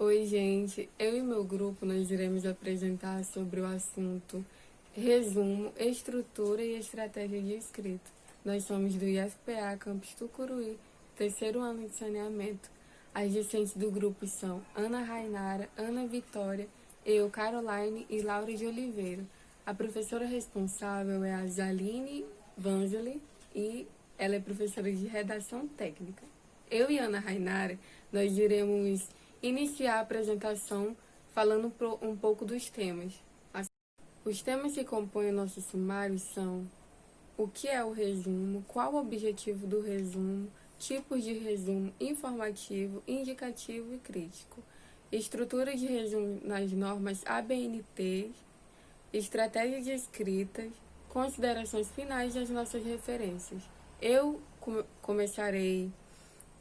Oi, gente. Eu e meu grupo nós iremos apresentar sobre o assunto resumo, estrutura e estratégia de escrita. Nós somos do IFPA Campus Tucuruí, terceiro ano de saneamento. As discentes do grupo são Ana Rainara, Ana Vitória, eu, Caroline e Laura de Oliveira. A professora responsável é a Zaline Vangeli e ela é professora de redação técnica. Eu e Ana Rainara, nós iremos iniciar a apresentação falando um pouco dos temas. Os temas que compõem o nosso sumário são o que é o resumo, qual o objetivo do resumo, tipos de resumo informativo, indicativo e crítico, estrutura de resumo nas normas ABNT, estratégia de escritas, considerações finais das nossas referências. Eu começarei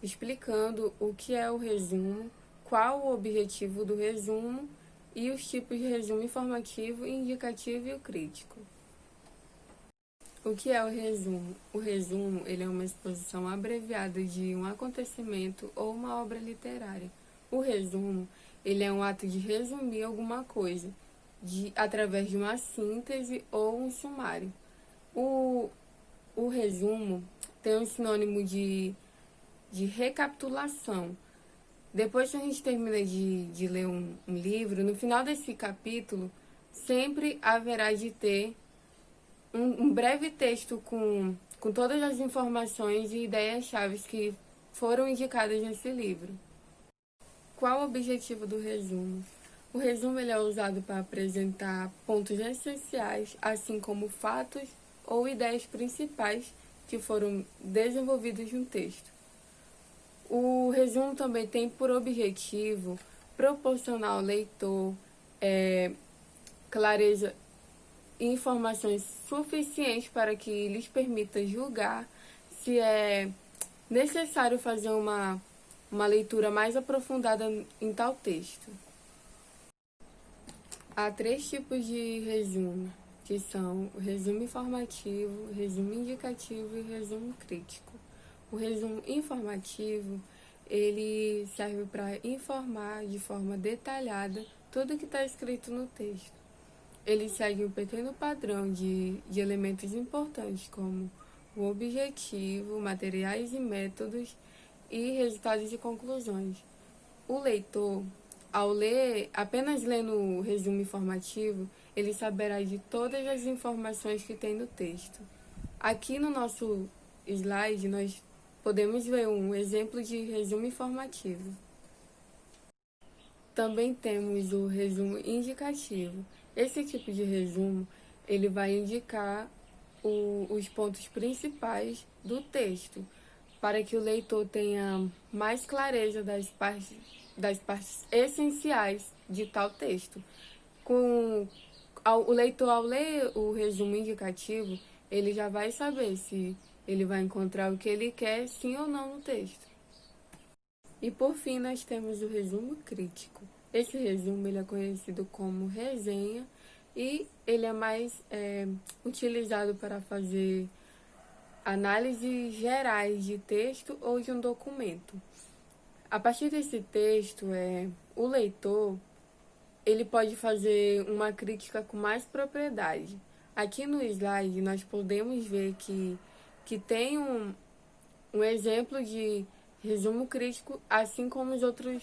explicando o que é o resumo, qual o objetivo do resumo e os tipos de resumo informativo, indicativo e o crítico. O que é o resumo? O resumo ele é uma exposição abreviada de um acontecimento ou uma obra literária. O resumo ele é um ato de resumir alguma coisa através de uma síntese ou um sumário. O resumo tem um sinônimo de recapitulação. Depois que a gente termina de ler um livro, no final desse capítulo, sempre haverá de ter um breve texto com todas as informações e ideias-chave que foram indicadas nesse livro. Qual o objetivo do resumo? O resumo ele é usado para apresentar pontos essenciais, assim como fatos ou ideias principais que foram desenvolvidos no texto. O resumo também tem por objetivo proporcionar ao leitor clareza e informações suficientes para que lhes permita julgar se é necessário fazer uma leitura mais aprofundada em tal texto. Há 3 tipos de resumo, que são o resumo informativo, resumo indicativo e resumo crítico. O resumo informativo, ele serve para informar de forma detalhada tudo que está escrito no texto. Ele segue um pequeno padrão de elementos importantes, como o objetivo, materiais e métodos e resultados e conclusões. O leitor, apenas lendo o resumo informativo, ele saberá de todas as informações que tem no texto. Aqui no nosso slide, nós podemos ver um exemplo de resumo informativo. Também temos o resumo indicativo. Esse tipo de resumo, ele vai indicar os pontos principais do texto, para que o leitor tenha mais clareza das partes essenciais de tal texto. O leitor, ao ler o resumo indicativo, ele já vai saber se ele vai encontrar o que ele quer, sim ou não, no texto. E por fim, nós temos o resumo crítico. Esse resumo ele é conhecido como resenha e ele é mais utilizado para fazer análises gerais de texto ou de um documento. A partir desse texto, o leitor ele pode fazer uma crítica com mais propriedade. Aqui no slide, nós podemos ver que tem um exemplo de resumo crítico, assim como os outros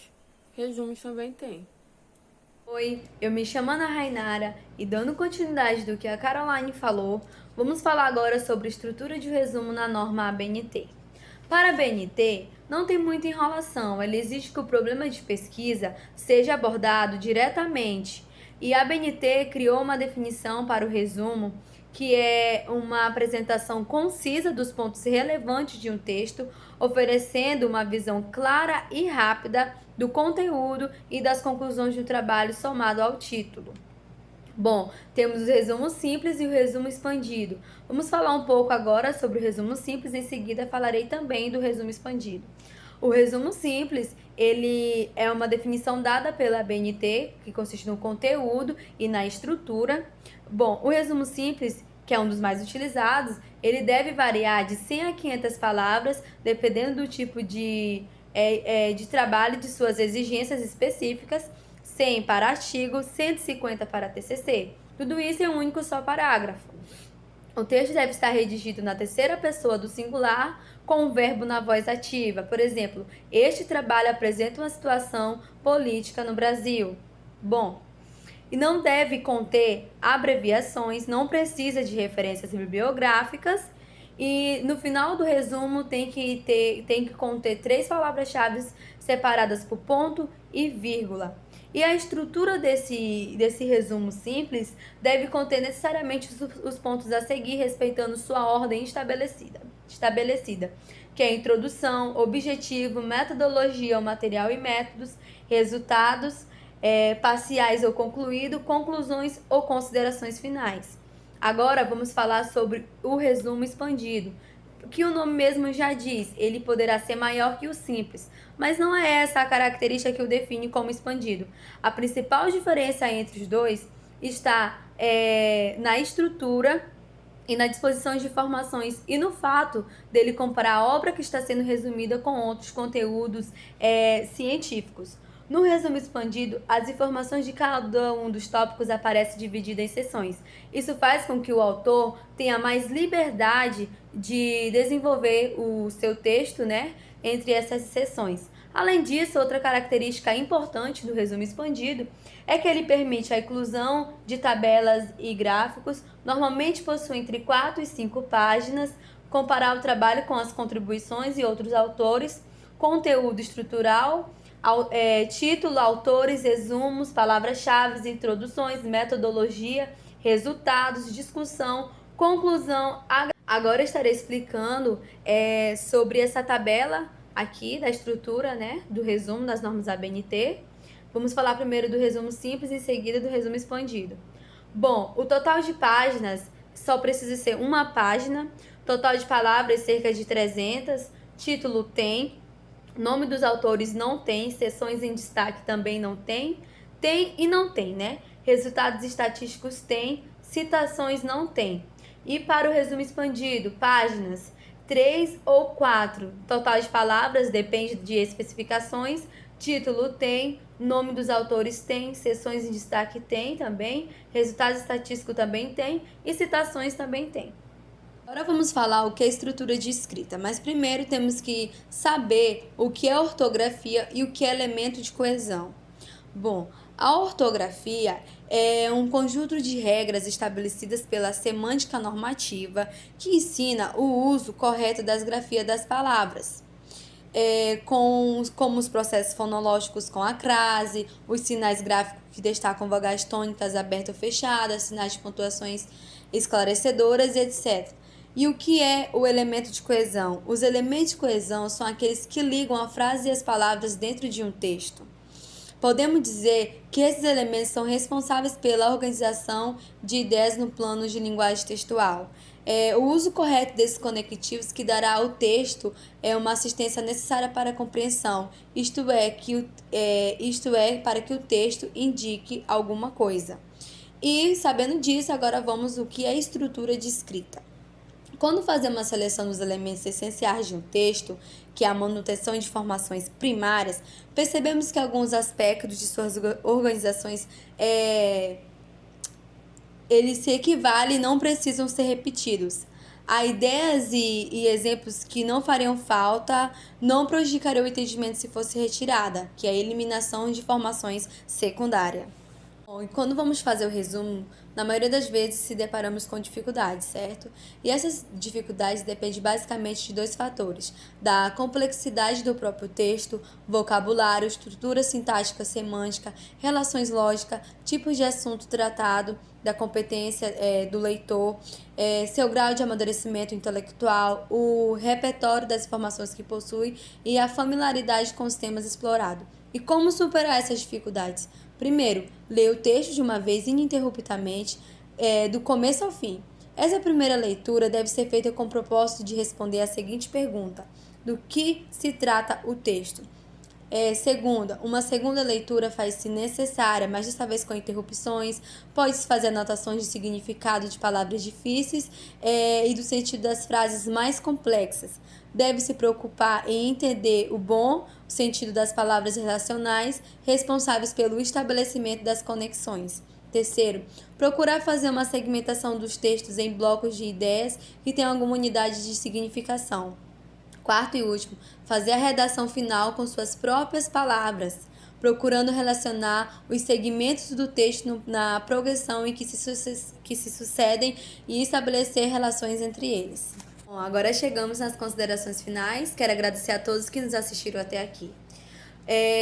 resumos também têm. Oi, eu me chamo Ana Rainara e dando continuidade do que a Caroline falou, vamos falar agora sobre estrutura de resumo na norma ABNT. Para a ABNT, não tem muita enrolação, ela exige que o problema de pesquisa seja abordado diretamente e a ABNT criou uma definição para o resumo que é uma apresentação concisa dos pontos relevantes de um texto, oferecendo uma visão clara e rápida do conteúdo e das conclusões do trabalho somado ao título. Bom, temos o resumo simples e o resumo expandido. Vamos falar um pouco agora sobre o resumo simples, em seguida falarei também do resumo expandido. O resumo simples, ele é uma definição dada pela ABNT, que consiste no conteúdo e na estrutura. Bom, o resumo simples, que é um dos mais utilizados, ele deve variar de 100 a 500 palavras, dependendo do tipo de de trabalho de suas exigências específicas, 100 para artigo, 150 para TCC. Tudo isso em um único só parágrafo. O texto deve estar redigido na terceira pessoa do singular, com o verbo na voz ativa. Por exemplo, este trabalho apresenta uma situação política no Brasil. Bom, e não deve conter abreviações, não precisa de referências bibliográficas. E no final do resumo tem que conter 3 palavras-chave separadas por ponto e vírgula. E a estrutura desse resumo simples deve conter necessariamente os pontos a seguir, respeitando sua ordem estabelecida, que é introdução, objetivo, metodologia ou material e métodos, resultados parciais ou concluído, conclusões ou considerações finais. Agora vamos falar sobre o resumo expandido, que o nome mesmo já diz, ele poderá ser maior que o simples, mas não é essa a característica que o define como expandido. A principal diferença entre os dois está na estrutura e na disposição de informações e no fato dele comparar a obra que está sendo resumida com outros conteúdos científicos. No resumo expandido, as informações de cada um dos tópicos aparecem divididas em seções. Isso faz com que o autor tenha mais liberdade de desenvolver o seu texto, entre essas seções. Além disso, outra característica importante do resumo expandido é que ele permite a inclusão de tabelas e gráficos, normalmente possui entre 4 e 5 páginas, comparar o trabalho com as contribuições e outros autores, conteúdo estrutural, título, autores, resumos, palavras-chave, introduções, metodologia, resultados, discussão, conclusão. Agora estarei explicando sobre essa tabela aqui da estrutura, do resumo das normas ABNT. Vamos falar primeiro do resumo simples e em seguida do resumo expandido. Bom, o total de páginas só precisa ser uma página, total de palavras cerca de 300, título tem, nome dos autores não tem, seções em destaque também não tem e não tem, Resultados estatísticos tem, citações não tem. E para o resumo expandido, páginas 3 ou 4, total de palavras depende de especificações, título tem, nome dos autores tem, seções em destaque tem também, resultado estatístico também tem e citações também tem. Agora vamos falar o que é estrutura de escrita, mas primeiro temos que saber o que é ortografia e o que é elemento de coesão. Bom, a ortografia é um conjunto de regras estabelecidas pela semântica normativa que ensina o uso correto das grafias das palavras, como os processos fonológicos com a crase, os sinais gráficos que destacam vogais tônicas abertas ou fechadas, sinais de pontuações esclarecedoras, etc. E o que é o elemento de coesão? Os elementos de coesão são aqueles que ligam a frase e as palavras dentro de um texto. Podemos dizer que esses elementos são responsáveis pela organização de ideias no plano de linguagem textual. O uso correto desses conectivos que dará ao texto uma assistência necessária para a compreensão, isto é, para que o texto indique alguma coisa. E, sabendo disso, agora vamos ao que é estrutura de escrita. Quando fazemos a seleção dos elementos essenciais de um texto, que é a manutenção de informações primárias, percebemos que alguns aspectos de suas organizações eles se equivalem e não precisam ser repetidos. Há ideias e exemplos que não fariam falta, não prejudicariam o entendimento se fosse retirada, que é a eliminação de informações secundárias. Bom, e quando vamos fazer o resumo, na maioria das vezes se deparamos com dificuldades, certo? E essas dificuldades dependem basicamente de 2 fatores: da complexidade do próprio texto, vocabulário, estrutura sintática semântica, relações lógicas, tipos de assunto tratado, da competência do leitor, seu grau de amadurecimento intelectual, o repertório das informações que possui e a familiaridade com os temas explorados. E como superar essas dificuldades? Primeiro, leia o texto de uma vez ininterruptamente, do começo ao fim. Essa primeira leitura deve ser feita com o propósito de responder a seguinte pergunta: do que se trata o texto? Segunda, uma segunda leitura faz-se necessária, mas desta vez com interrupções. Pode-se fazer anotações de significado de palavras difíceis e do sentido das frases mais complexas. Deve-se preocupar em entender o sentido das palavras relacionais responsáveis pelo estabelecimento das conexões. Terceiro, procurar fazer uma segmentação dos textos em blocos de ideias que tenham alguma unidade de significação. Quarto e último, fazer a redação final com suas próprias palavras, procurando relacionar os segmentos do texto na progressão em que se sucedem e estabelecer relações entre eles. Bom, agora chegamos nas considerações finais. Quero agradecer a todos que nos assistiram até aqui.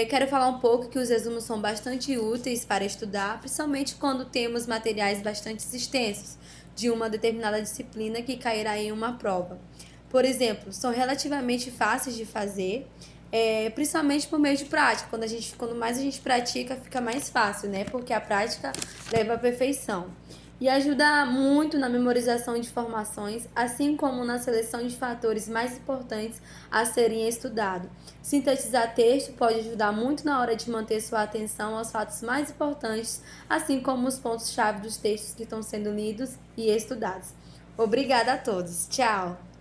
Quero falar um pouco que os resumos são bastante úteis para estudar, principalmente quando temos materiais bastante extensos de uma determinada disciplina que cairá em uma prova. Por exemplo, são relativamente fáceis de fazer, principalmente por meio de prática. Quando mais a gente pratica, fica mais fácil, né? Porque a prática leva à perfeição. E ajuda muito na memorização de informações, assim como na seleção de fatores mais importantes a serem estudados. Sintetizar texto pode ajudar muito na hora de manter sua atenção aos fatos mais importantes, assim como os pontos-chave dos textos que estão sendo lidos e estudados. Obrigada a todos. Tchau!